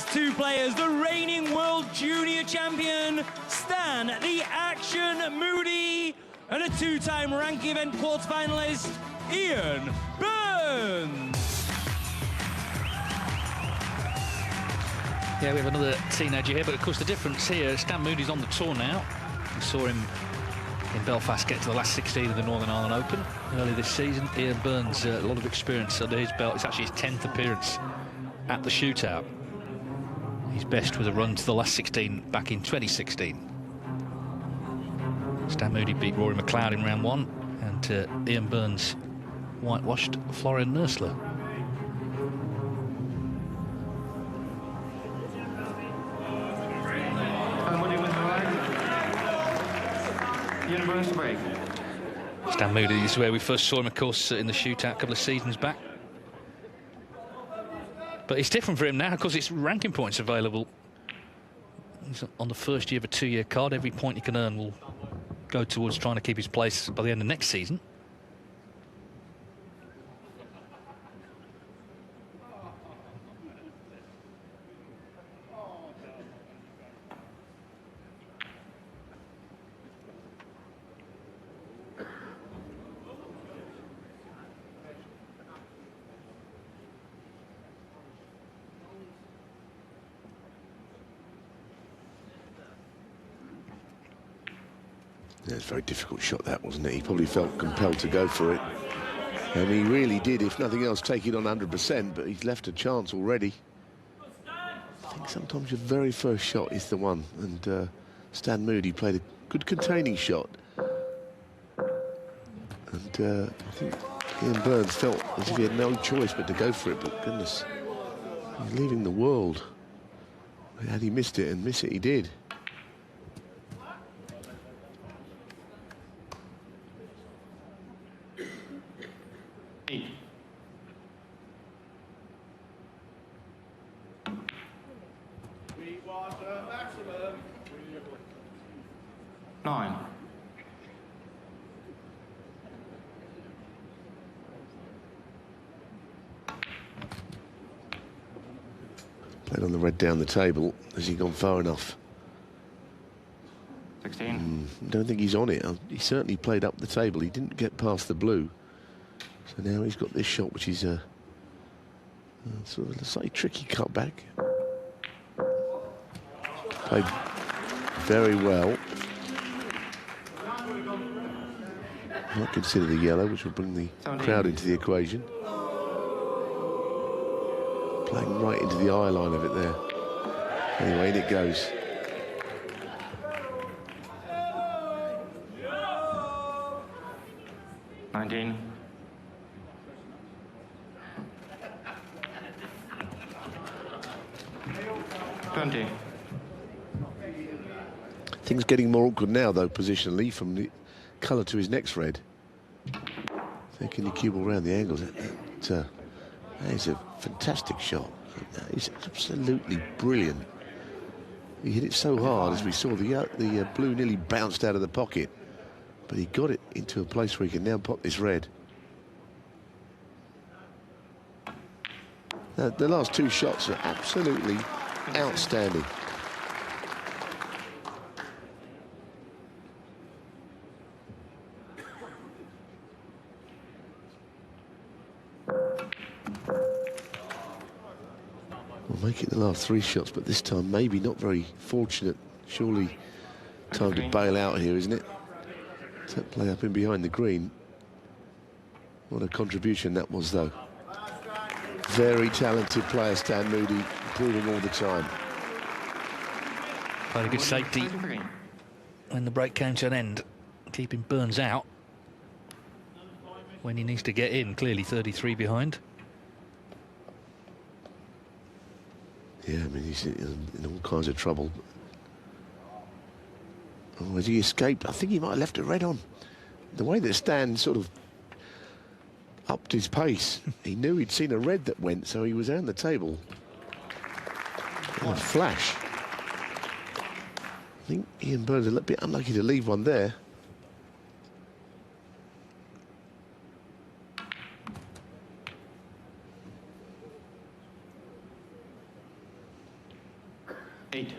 next two players, the reigning World Junior Champion, Stan the Action Moody, and a two-time ranking event quarterfinalist, Ian Burns. Yeah, we have another teenager here, but of course the difference here, Stan Moody's on the tour now. We saw him in Belfast get to the last 16 of the Northern Ireland Open early this season. Ian Burns, a lot of experience under his belt. It's actually his 10th appearance at the shootout. His best was a run to the last 16 back in 2016. Stan Moody beat Rory McLeod in round one, and Ian Burns whitewashed Florian Nursler. Stan Moody is where we first saw him, of course, in the shootout a couple of seasons back. But it's different for him now because it's ranking points available. He's on the first year of a two-year card. Every point he can earn will go towards trying to keep his place by the end of next season. Yeah, it's a very difficult shot, that, wasn't it? He probably felt compelled to go for it. And he really did, if nothing else, take it on 100%, but he's left a chance already. I think sometimes your very first shot is the one, and Stan Moody played a good containing shot. And I think Ian Burns felt as if he had no choice but to go for it, but goodness, he's leaving the world. Had he missed it, and miss it he did. Played on the red down the table. Has he gone far enough? 16. Don't think he's on it. He certainly played up the table. He didn't get past the blue. So now he's got this shot, which is a sort of a slightly tricky cutback. Played very well. Might consider the yellow, which will bring the crowd into the equation. Playing right into the eye line of it there. Anyway, in it goes. $19. $20. Things getting more awkward now, though, positionally, from the colour to his next red. Taking the cue ball around the angles. That is a fantastic shot. It's absolutely brilliant. He hit it so hard, as we saw, the blue nearly bounced out of the pocket. But he got it into a place where he can now pop this red. Now, the last two shots are absolutely outstanding. We'll make it the last three shots, but this time maybe not very fortunate. Surely time to bail out here, isn't it? That play up in behind the green. What a contribution that was, though. Very talented player, Stan Moody, improving all the time. Quite a good safety when the break came to an end, keeping Burns out when he needs to get in. Clearly 33 behind. Yeah, I mean, he's in all kinds of trouble. Oh, has he escaped? I think he might have left a red on. The way that Stan sort of upped his pace, he knew he'd seen a red that went, so he was on the table. Oh, a flash. I think Ian Burns a little bit unlucky to leave one there. 8.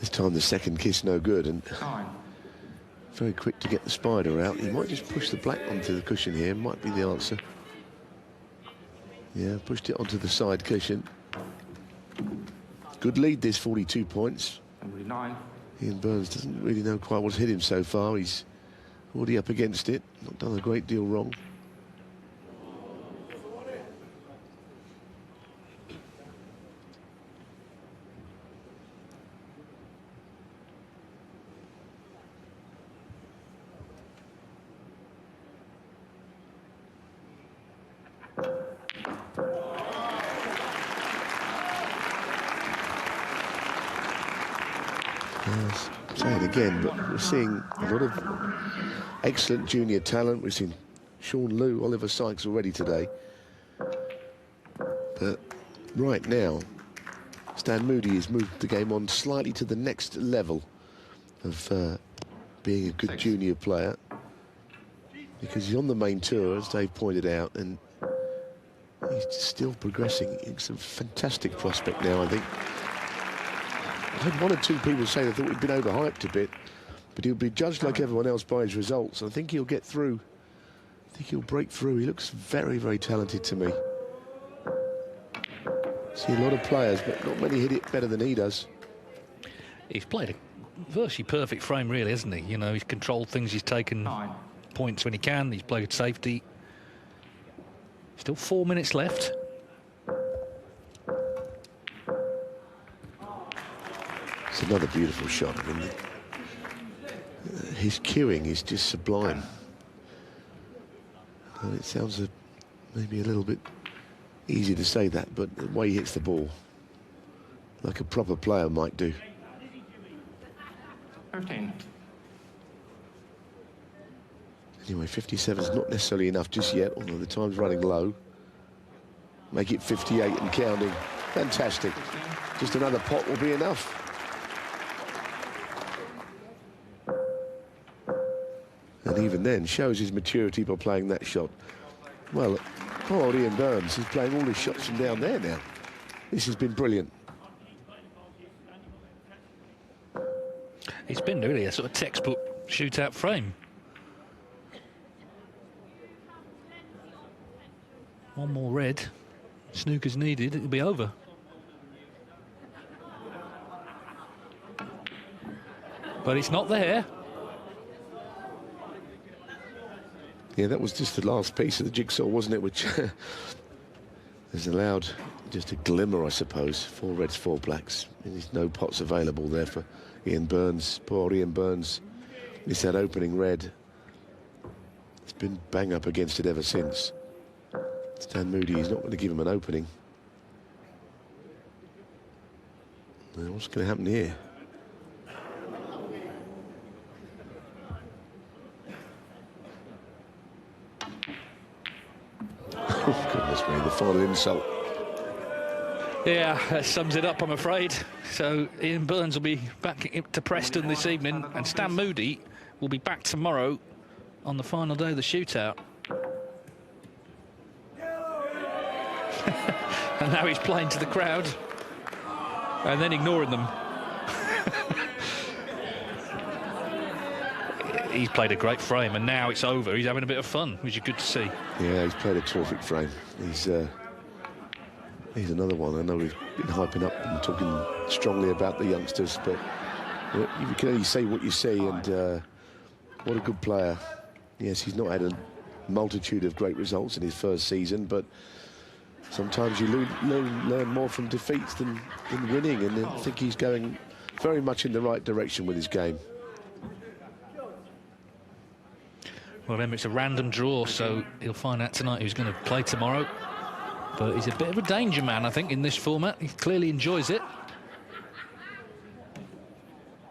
This time the second kiss no good, and 9. very quick to get the spider out. He might just push the black onto the cushion here, might be the answer. Yeah, pushed it onto the side cushion. Good lead, this 42 points. Number 9. Ian Burns doesn't really know quite what's hit him so far. He's already up against it, not done a great deal wrong. Say it again, but we're seeing a lot of excellent junior talent. We've seen Sean Liu, Oliver Sykes already today. But right now, Stan Moody has moved the game on slightly to the next level of being a good 6. junior player, because he's on the main tour, as Dave pointed out, and he's still progressing. He's a fantastic prospect now, I think. I had one or two people say they thought he'd been overhyped a bit, but he'll be judged like everyone else by his results. I think he'll get through. I think he'll break through. He looks very, very talented to me. See a lot of players, but not many hit it better than he does. He's played a virtually perfect frame, really, hasn't he? You know, he's controlled things, he's taken 9. points when he can, he's played safety. Still 4 minutes left. It's another beautiful shot. I mean, his cueing is just sublime. It sounds maybe a little bit easy to say that, but the way he hits the ball, like a proper player might do. 13. Anyway, 57 is not necessarily enough just yet, although the time's running low. Make it 58 and counting. Fantastic. Just another pot will be enough. And even then, shows his maturity by playing that shot. Well, poor old Ian Burns is playing all his shots from down there now. This has been brilliant. It's been really a sort of textbook shootout frame. One more red. Snooker's needed, it'll be over. But it's not there. Yeah, that was just the last piece of the jigsaw, wasn't it? Which has allowed just a glimmer, I suppose. 4 reds, 4 blacks. There's no pots available there for Ian Burns. Poor Ian Burns missed that opening red. It's been bang up against it ever since. Stan Moody is not going to give him an opening. Now, what's going to happen here? Oh, goodness me, the final insult. Yeah, that sums it up, I'm afraid. So Ian Burns will be back to Preston this evening, and Stan Moody will be back tomorrow on the final day of the shootout. And now he's playing to the crowd and then ignoring them. He's played a great frame, and now it's over. He's having a bit of fun, which is good to see. Yeah, he's played a terrific frame. He's another one. I know we've been hyping up and talking strongly about the youngsters, but you can only say what you see, and what a good player. Yes, he's not had a multitude of great results in his first season, but sometimes you learn more from defeats than winning, and I think he's going very much in the right direction with his game. Well, remember, it's a random draw, so he'll find out tonight who's going to play tomorrow. But he's a bit of a danger man, I think, in this format. He clearly enjoys it.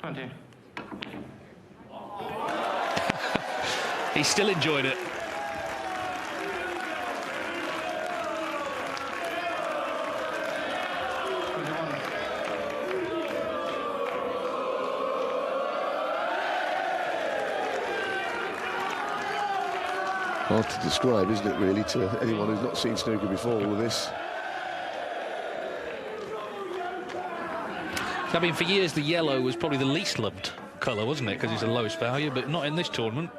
20. He still enjoyed it. Hard to describe, isn't it, really, to anyone who's not seen snooker before, all of this. I mean, for years, the yellow was probably the least loved colour, wasn't it? Because it's the lowest value, but not in this tournament.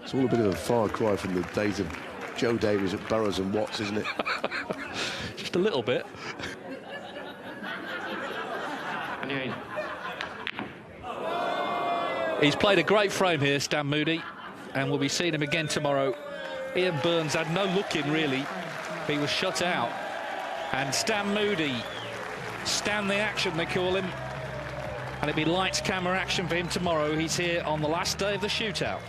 It's all a bit of a far cry from the days of Joe Davies at Burroughs and Watts, isn't it? Just a little bit. 28. He's played a great frame here, Stan Moody, and we'll be seeing him again tomorrow. Ian Burns had no look in, really. He was shut out. And Stan Moody, Stan the action, they call him. And it'll be lights, camera, action for him tomorrow. He's here on the last day of the shootout.